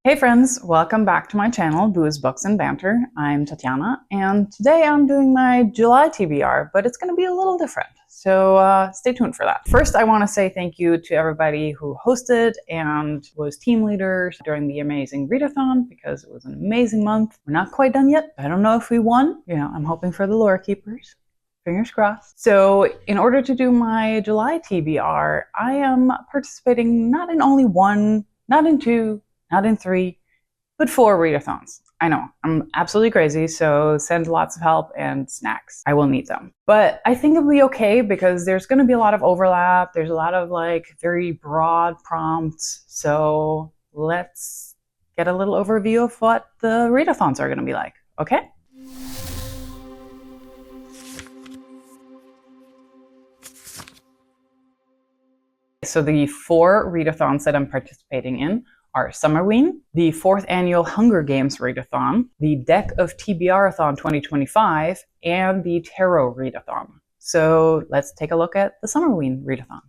Hey friends, welcome back to my channel, Booze, Books, and Banter. I'm Tatiana, and today I'm doing my July TBR, but it's going to be a little different, so stay tuned for that. First, I want to say thank you to everybody who hosted and was team leaders during the amazing Readathon, because it was an amazing month. We're not quite done yet. I don't know if we won. I'm hoping for the lore keepers. Fingers crossed. So in order to do my July TBR, I am participating not in only one, not in two, not in three, but 4 readathons. I know, I'm absolutely crazy, so send lots of help and snacks. I will need them. But I think it'll be okay because there's going to be a lot of overlap. There's a lot of very broad prompts. So let's get a little overview of what the readathons are going to be like, okay? So the 4 readathons that I'm participating in are Summerween, the 4th annual Hunger Games Readathon, the Deck of TBR-athon 2025, and the Tarot Readathon. So let's take a look at the Summerween Readathon.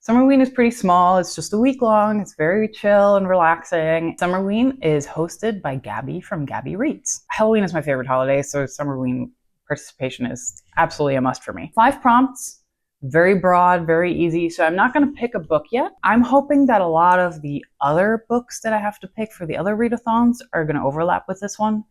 Summerween is pretty small. It's just a week long. It's very chill and relaxing. Summerween is hosted by Gabby from Gabby Reads. Halloween is my favorite holiday, so Summerween participation is absolutely a must for me. 5 prompts, very broad, very easy. So I'm not going to pick a book yet. I'm hoping that a lot of the other books that I have to pick for the other readathons are going to overlap with this one.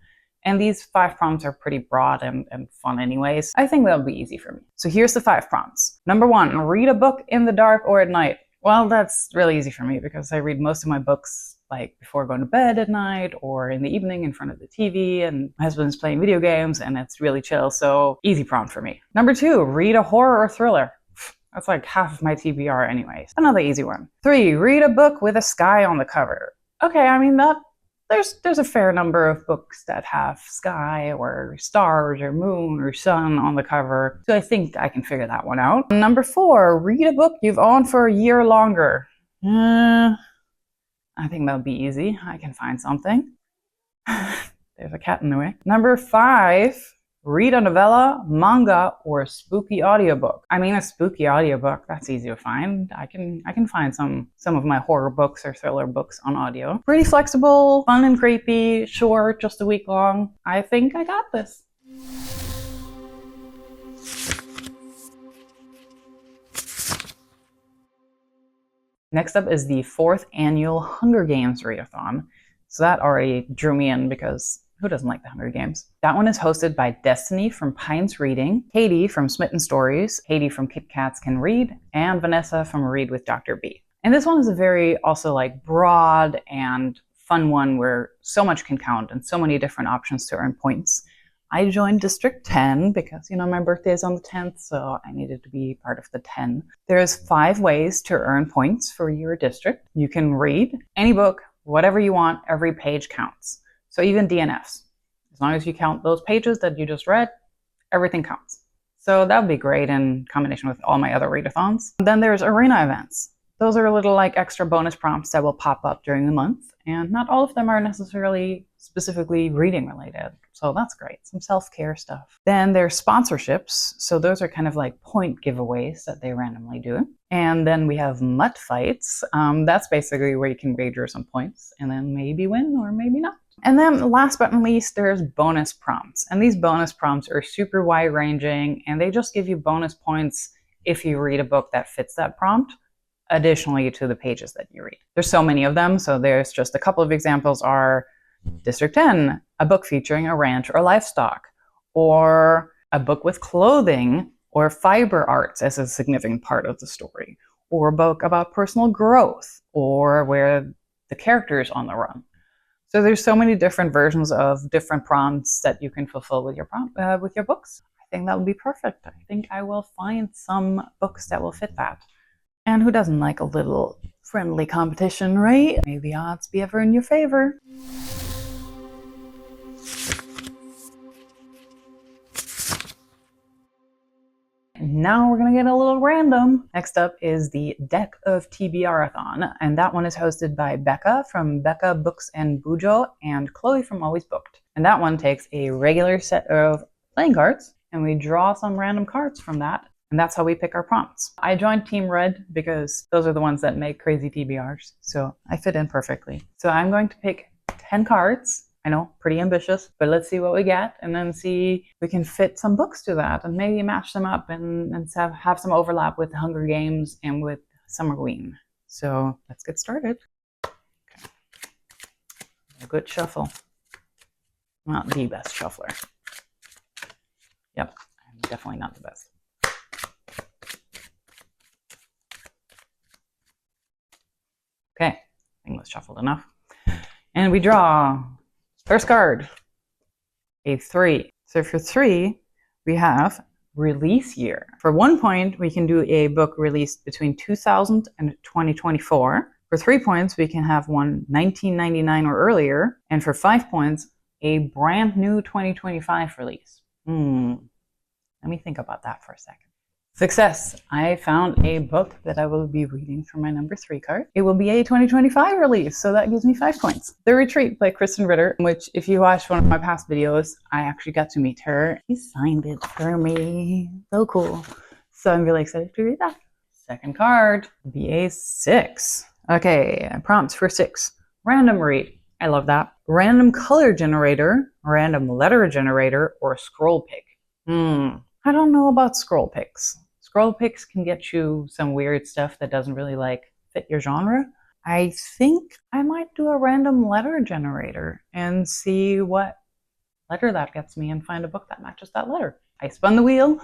And these 5 prompts are pretty broad and fun anyways. I think that'll be easy for me. So here's the 5 prompts. Number 1, read a book in the dark or at night. Well, that's really easy for me because I read most of my books before going to bed at night or in the evening in front of the TV, and my husband's playing video games and it's really chill, so easy prompt for me. Number 2, read a horror or thriller. That's like half of my TBR anyways. Another easy one. 3, read a book with a sky on the cover. Okay, I mean there's a fair number of books that have sky or stars or moon or sun on the cover, so I think I can figure that one out. Number 4, read a book you've owned for a year or longer. I think that'll be easy. I can find something. There's a cat in the way. Number 5, read a novella, manga, or a spooky audiobook. I mean, a spooky audiobook, that's easy to find. I can find some of my horror books or thriller books on audio. Pretty flexible, fun and creepy, short, just a week long. I think I got this. Next up is the 4th annual Hunger Games Readathon. So that already drew me in because who doesn't like the Hunger Games? That one is hosted by Destiny from Pines Reading, Kady from Smitten Stories, Kady from Kit Kats Can Read, and Vanessa from Read with Dr. B. And this one is a very also broad and fun one where so much can count and so many different options to earn points. I joined District 10 because, my birthday is on the 10th, so I needed to be part of the 10. There's 5 ways to earn points for your district. You can read any book, whatever you want, every page counts. So even DNFs. As long as you count those pages that you just read, everything counts. So that would be great in combination with all my other readathons. Then there's arena events. Those are little extra bonus prompts that will pop up during the month, and not all of them are necessarily specifically reading related. So that's great. Some self-care stuff. Then there's sponsorships. So those are kind of point giveaways that they randomly do. And then we have mutt fights. That's basically where you can wager some points and then maybe win or maybe not. And then last but not least, there's bonus prompts. And these bonus prompts are super wide ranging and they just give you bonus points if you read a book that fits that prompt, additionally to the pages that you read. There's so many of them. So there's just a couple of examples are District 10, a book featuring a ranch or livestock, or a book with clothing or fiber arts as a significant part of the story, or a book about personal growth, or where the character is on the run. So there's so many different versions of different prompts that you can fulfill with your with your books. I think that would be perfect. I think I will find some books that will fit that. And who doesn't like a little friendly competition, right? May the odds be ever in your favor. Now we're going to get a little random. Next up is the Deck of TBR-athon, and that one is hosted by Bekah from Bekah Books and Cujo and Chloe from Always Booked. And that one takes a regular set of playing cards, and we draw some random cards from that. And that's how we pick our prompts. I joined Team Red because those are the ones that make crazy TBRs. So I fit in perfectly. So I'm going to pick 10 cards. I know, pretty ambitious, but let's see what we get and then see if we can fit some books to that and maybe match them up and have some overlap with the Hunger Games and with Summerween. So let's get started. Okay. A good shuffle. Not the best shuffler. Yep, I'm definitely not the best. Okay, I think that's shuffled enough. And we draw first card, a 3. So for 3, we have release year. For 1 point, we can do a book released between 2000 and 2024. For 3 points, we can have one 1999 or earlier. And for 5 points, a brand new 2025 release. Let me think about that for a second. Success! I found a book that I will be reading for my number 3 card. It will be a 2025 release, so that gives me 5 points. The Retreat by Krysten Ritter, which if you watched one of my past videos, I actually got to meet her. She signed it for me. So cool. So I'm really excited to read that. Second card, be a 6. Okay, prompts for 6. Random read. I love that. Random color generator, random letter generator, or scroll pick. I don't know about scroll picks. Scroll picks can get you some weird stuff that doesn't really fit your genre. I think I might do a random letter generator and see what letter that gets me and find a book that matches that letter. I spun the wheel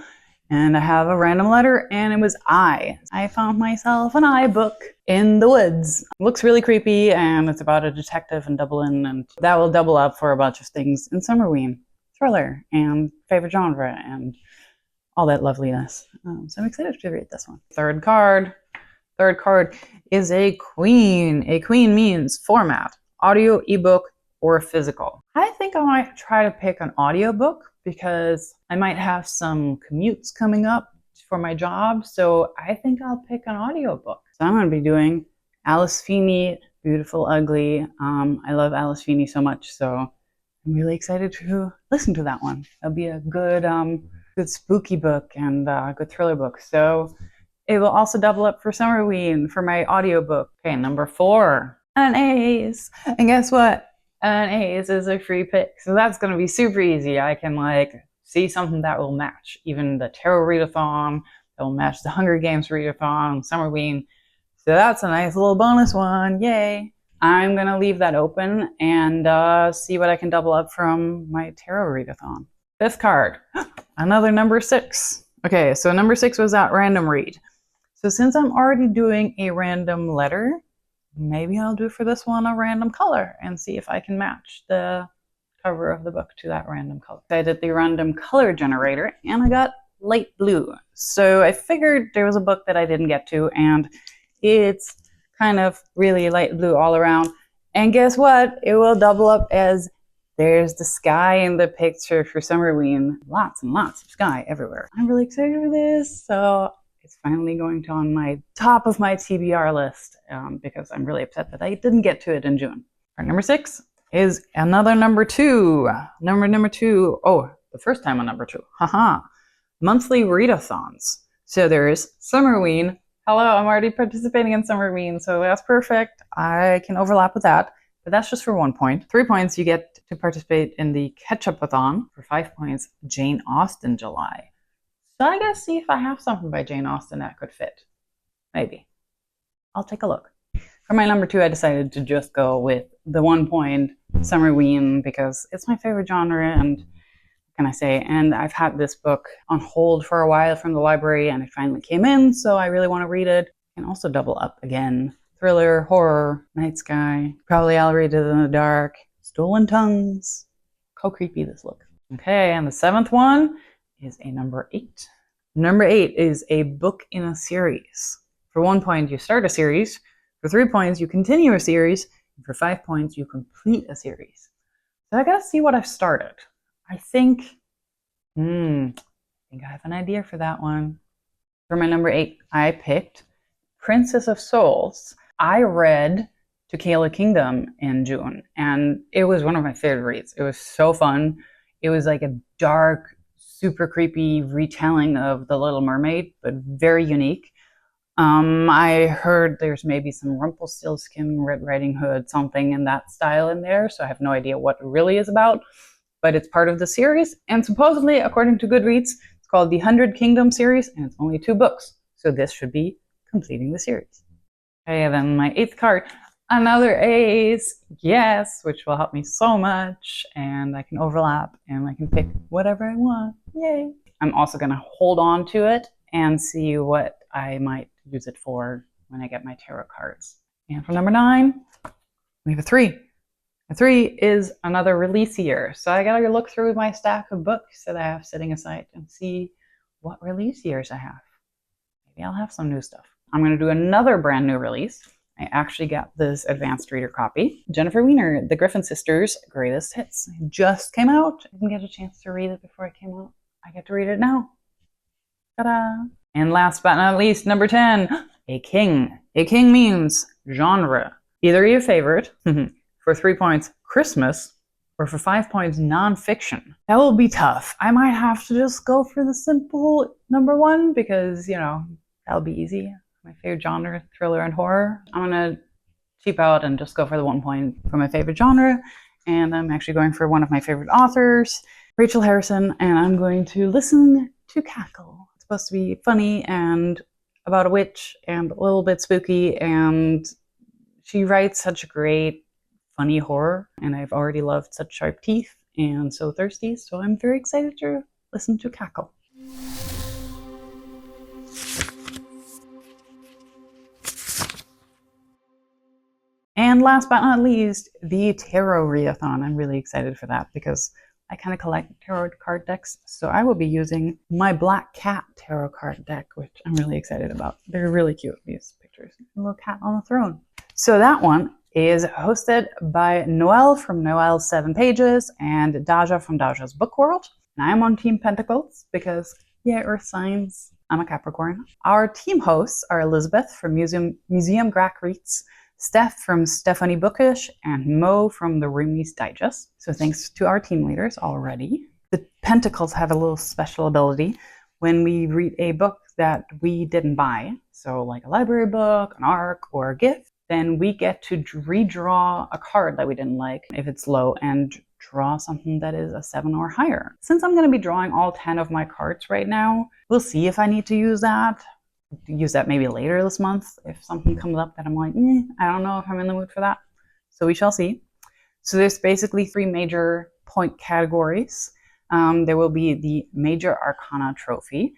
and I have a random letter and it was I. I found myself an I book in the woods. It looks really creepy and it's about a detective in Dublin, and that will double up for a bunch of things in Summerween. Thriller and favorite genre and all that loveliness. So I'm excited to read this one. Third card is a queen. A queen means format, audio, ebook, or physical. I think I might try to pick an audiobook because I might have some commutes coming up for my job. So I think I'll pick an audiobook. So I'm going to be doing Alice Feeney, Beautiful Ugly. I love Alice Feeney so much, so I'm really excited to listen to that one. It'll be a good spooky book and a good thriller book. So it will also double up for Summerween for my audiobook. Okay, number 4, an Ace. And guess what? An Ace is a free pick. So that's going to be super easy. I can see something that will match even the Tarot Readathon, that will match the Hunger Games Readathon, Summerween. So that's a nice little bonus one. Yay. I'm going to leave that open and see what I can double up from my Tarot Readathon. Fifth card, another number 6. Okay, so number 6 was that random read. So since I'm already doing a random letter, maybe I'll do for this one a random color and see if I can match the cover of the book to that random color. I did the random color generator and I got light blue. So I figured there was a book that I didn't get to and it's kind of really light blue all around. And guess what? It will double up as there's the sky in the picture for Summerween. Lots and lots of sky everywhere. I'm really excited for this. So it's finally going to on my top of my TBR list because I'm really upset that I didn't get to it in June. Our number 6 is another number 2. Number 2. Oh, the first time on number 2. Haha. Monthly readathons. So there's Summerween. Hello, I'm already participating in Summerween, so that's perfect. I can overlap with that. But that's just for 1 point. 3 points, you get to participate in the Ketchup-athon. For 5 points, Jane Austen July. So I gotta see if I have something by Jane Austen that could fit. Maybe. I'll take a look. For my number 2, I decided to just go with the 1 point Summerween because it's my favorite genre and what can I say? And I've had this book on hold for a while from the library and it finally came in, so I really want to read it. And also double up again. Thriller, horror, night sky, probably I'll read it in the dark, stolen tongues. How creepy this looks. Okay, and the 7th one is a number 8. Number 8 is a book in a series. For 1 point, you start a series. For 3 points, you continue a series. And for 5 points, you complete a series. So I gotta see what I've started. I think I have an idea for that one. For my number 8, I picked Princess of Souls. I read Tequila Kingdom in June, and it was one of my favorite reads. It was so fun. It was like a dark, super creepy retelling of The Little Mermaid, but very unique. I heard there's maybe some Rumpelstiltskin, Red Riding Hood, something in that style in there, so I have no idea what it really is about, but it's part of the series, and supposedly, according to Goodreads, it's called the 100 Kingdom series, and it's only 2 books, so this should be completing the series. Okay, then my 8th card, another ace, yes, which will help me so much, and I can overlap, and I can pick whatever I want, yay. I'm also going to hold on to it and see what I might use it for when I get my tarot cards. And for number 9, we have a 3. A 3 is another release year. So I gotta look through my stack of books that I have sitting aside and see what release years I have. Maybe I'll have some new stuff. I'm gonna do another brand new release. I actually got this advanced reader copy. Jennifer Weiner, The Griffin Sisters' Greatest Hits. It just came out. I didn't get a chance to read it before it came out. I get to read it now. Ta-da! And last but not least, number 10, a king. A king means genre. Either your favorite, for 3 points, Christmas, or for 5 points, nonfiction. That will be tough. I might have to just go for the simple number 1 because, you know, that'll be easy. My favorite genre, thriller and horror. I'm gonna cheap out and just go for the 1 point for my favorite genre. And I'm actually going for one of my favorite authors, Rachel Harrison, and I'm going to listen to Cackle. Supposed to be funny and about a witch and a little bit spooky, and she writes such great funny horror, and I've already loved Such Sharp Teeth and So Thirsty, so I'm very excited to listen to Cackle. And last but not least, the Tarot Readathon. I'm really excited for that because I kind of collect tarot card decks, so I will be using my Black Cat tarot card deck, which I'm really excited about. They're really cute, these pictures. A little cat on the throne. So that one is hosted by Noelle from Noelle's 7 Pages and Daijah from Daijah's Book World. And I'm on Team Pentacles because, yeah, Earth signs. I'm a Capricorn. Our team hosts are Elizabeth from Museum Grack Reads, Steph from Stephanie Bookish, and Mo from the Roomies Digest. So thanks to our team leaders already. The Pentacles have a little special ability when we read a book that we didn't buy, so like a library book, an ARC, or a gift, then we get to redraw a card that we didn't like if it's low and draw something that is a 7 or higher. Since I'm going to be drawing all 10 of my cards right now, we'll see if I need to use that maybe later this month if something comes up that I'm like, I don't know if I'm in the mood for that. So we shall see. So there's basically 3 major point categories. There will be the Major Arcana Trophy.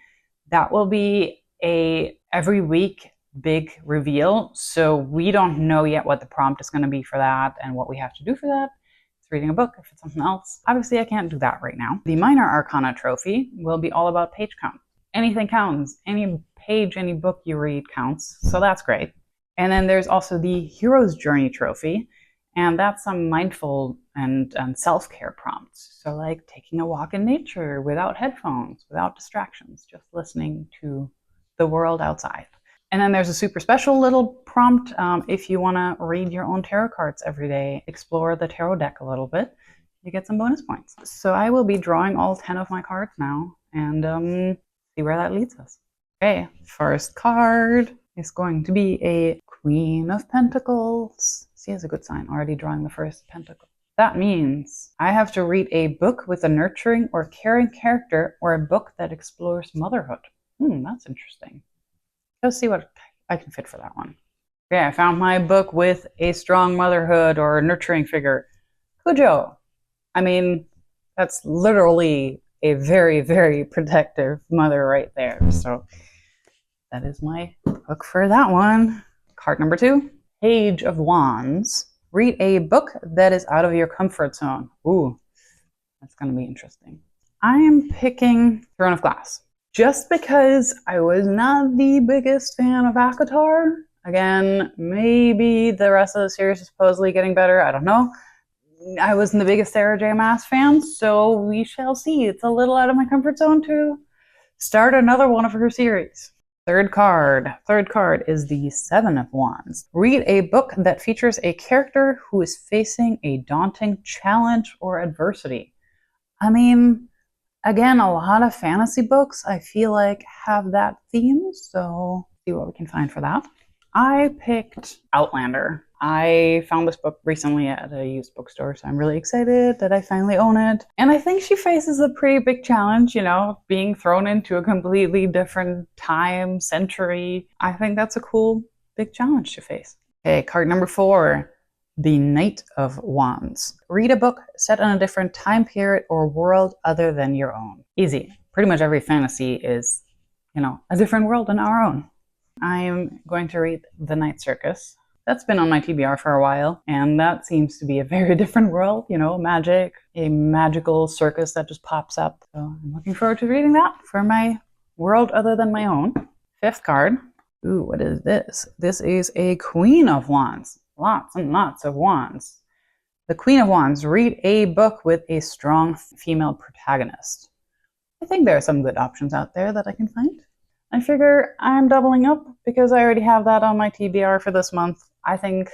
That will be a every week big reveal. So we don't know yet what the prompt is going to be for that and what we have to do for that. If it's reading a book, if it's something else. Obviously, I can't do that right now. The Minor Arcana Trophy will be all about page count. Anything counts. Any page, any book you read counts. So that's great. And then there's also the Hero's Journey Trophy. And that's some mindful and self-care prompts. So like taking a walk in nature without headphones, without distractions, just listening to the world outside. And then there's a super special little prompt if you want to read your own tarot cards every day, explore the tarot deck a little bit, you get some bonus points. So I will be drawing all 10 of my cards now and see where that leads us. Okay, first card is going to be a Queen of Pentacles. See, it's a good sign, already drawing the first pentacle. That means I have to read a book with a nurturing or caring character or a book that explores motherhood. That's interesting. Let's see what I can fit for that one. Okay, I found my book with a strong motherhood or nurturing figure. Cujo. I mean, that's literally a very, very protective mother right there. So that is my book for that one. Card number 2, Page of Wands. Read a book that is out of your comfort zone. Ooh, that's going to be interesting. I am picking Throne of Glass. Just because I was not the biggest fan of ACOTAR. Again, maybe the rest of the series is supposedly getting better. I don't know. I wasn't the biggest Sarah J. Maas fan, so we shall see. It's a little out of my comfort zone to start another one of her series. Third card is the 7 of Wands. Read a book that features a character who is facing a daunting challenge or adversity. I mean, Again, a lot of fantasy books I feel like have that theme, so see what we can find for that. I picked Outlander. I found this book recently at a used bookstore, so I'm really excited that I finally own it. And I think she faces a pretty big challenge, you know, being thrown into a completely different time, century. I think that's a cool, big challenge to face. Okay, card number 4, the Knight of Wands. Read a book set in a different time period or world other than your own. Easy. Pretty much every fantasy is, you know, a different world than our own. I'm going to read The Night Circus. That's been on my TBR for a while, and that seems to be a very different world, you know, magic, a magical circus that just pops up. So I'm looking forward to reading that for my world other than my own. 5th card. Ooh, what is this? This is a Queen of Wands. Lots and lots of wands. The Queen of Wands. Read a book with a strong female protagonist. I think there are some good options out there that I can find. I figure I'm doubling up because I already have that on my TBR for this month. I think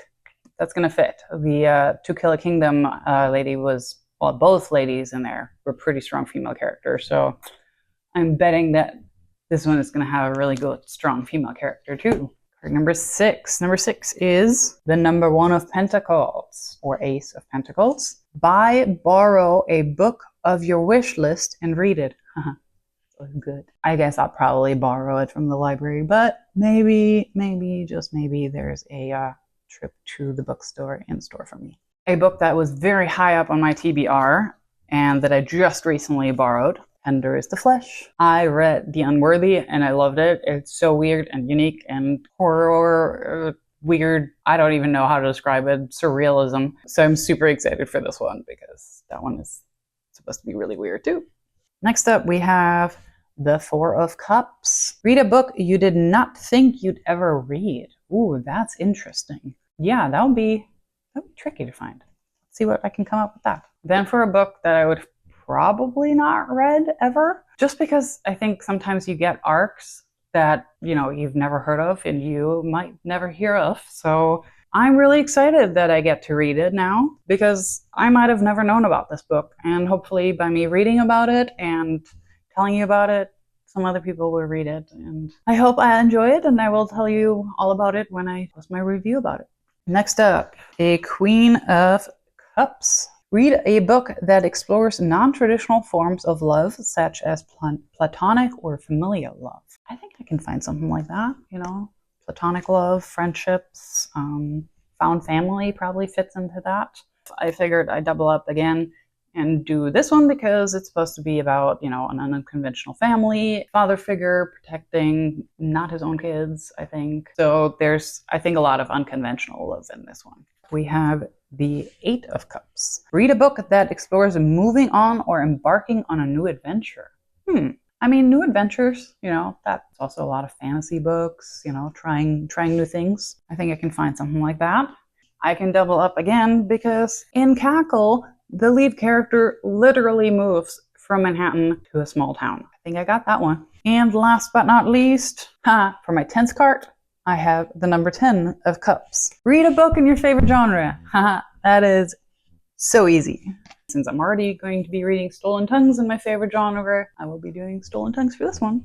that's going to fit. The To Kill a Kingdom lady was, well, both ladies in there were pretty strong female characters. So I'm betting that this one is going to have a really good, strong female character too. Card number 6. Number 6 is the number 1 of Pentacles, or Ace of Pentacles. Borrow a book of your wish list and read it. Good. I guess I'll probably borrow it from the library, but maybe, just maybe there's a trip to the bookstore in store for me. A book that was very high up on my TBR and that I just recently borrowed, Tender is the Flesh. I read The Unworthy and I loved it. It's so weird and unique and horror, weird. I don't even know how to describe it. Surrealism. So I'm super excited for this one because that one is supposed to be really weird too. Next up, we have the 4 of Cups. Read a book you did not think you'd ever read. Ooh, that's interesting. Yeah, that would be tricky to find. Let's see what I can come up with that. Then for a book that I would probably not read ever, just because I think sometimes you get arcs that, you know, you've never heard of and you might never hear of. So I'm really excited that I get to read it now because I might have never known about this book. And hopefully by me reading about it and telling you about it, some other people will read it. And I hope I enjoy it, and I will tell you all about it when I post my review about it. Next up, a Queen of Cups. Read a book that explores non-traditional forms of love, such as platonic or familial love. I think I can find something like that, you know. Platonic love, friendships, found family probably fits into that. I figured I'd double up again and do this one because it's supposed to be about, you know, an unconventional family, father figure protecting not his own kids, I think. So there's, I think, a lot of unconventional love in this one. We have the 8 of Cups. Read a book that explores moving on or embarking on a new adventure. I mean, new adventures, you know, that's also a lot of fantasy books, you know, trying new things. I think I can find something like that. I can double up again because in Cackle, the lead character literally moves from Manhattan to a small town. I think I got that one. And last but not least, for my 10th card, I have the number 10 of Cups. Read a book in your favorite genre. That is so easy. Since I'm already going to be reading Stolen Tongues in my favorite genre, I will be doing Stolen Tongues for this one.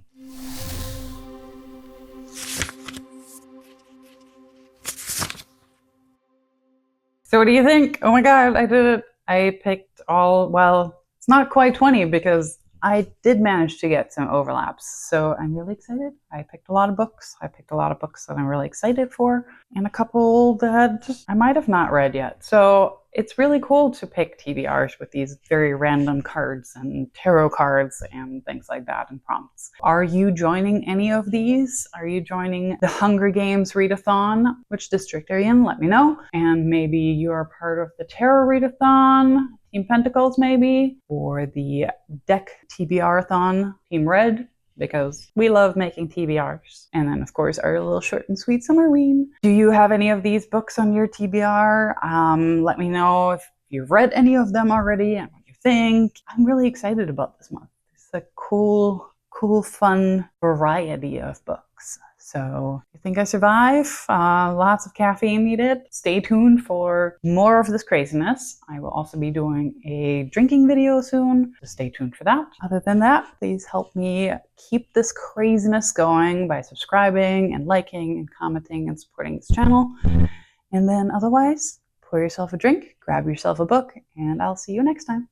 So what do you think? Oh my god, I did it. I picked all, well, it's not quite 20 because I did manage to get some overlaps. So I'm really excited. I picked a lot of books. I picked a lot of books that I'm really excited for and a couple that I might have not read yet. So it's really cool to pick TBRs with these very random cards and tarot cards and things like that and prompts. Are you joining any of these? Are you joining the Hunger Games Readathon? Which district are you in? Let me know. And maybe you're part of the Tarot Readathon, Team Pentacles maybe, or the Deck TBR-athon, Team Red, because we love making TBRs. And then, of course, our little short and sweet Summerween. Do you have any of these books on your TBR? Let me know if you've read any of them already and what you think. I'm really excited about this month. It's a cool, fun variety of books. So I think I survive. Lots of caffeine needed. Stay tuned for more of this craziness. I will also be doing a drinking video soon. So stay tuned for that. Other than that, please help me keep this craziness going by subscribing and liking and commenting and supporting this channel. And then otherwise, pour yourself a drink, grab yourself a book, and I'll see you next time.